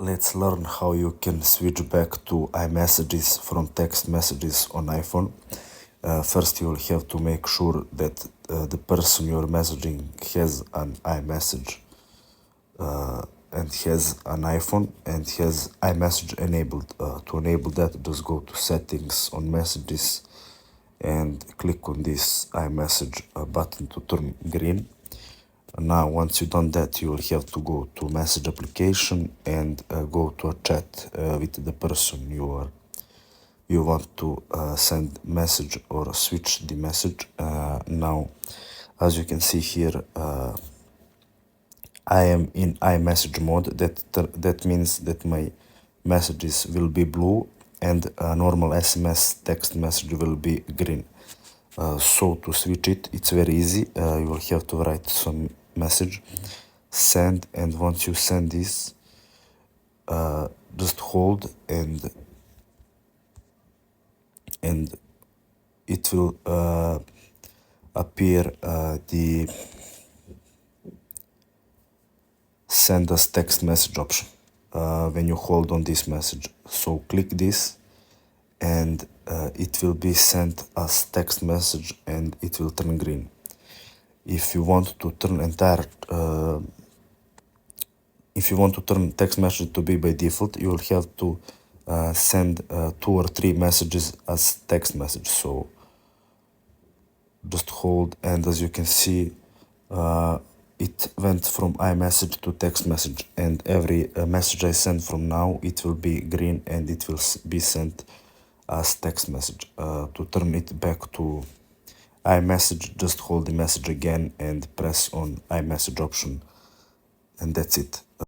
Let's learn how you can switch back to iMessages from text messages on iPhone. First, you'll have to make sure that the person you're messaging has an iMessage and has an iPhone and has iMessage enabled. To enable that, just go to Settings on Messages and click on this iMessage button to turn green. Now, once you've done that, you will have to go to message application and go to a chat with the person you want to send message or switch the message. Now, as you can see here, I am in iMessage mode. That means that my messages will be blue and a normal SMS text message will be green. So to switch it, it's very easy. You will have to write some message, send, and once you send this, just hold and it will appear the send us text message option when you hold on this message. So click this and it will be sent as text message and it will turn green. If you want to turn text message to be by default, you will have to send 2 or 3 messages as text message. So just hold, and as you can see, it went from iMessage to text message, and every message I send from now, it will be green and it will be sent as text message. To turn it back to iMessage, just hold the message again and press on iMessage option, and that's it.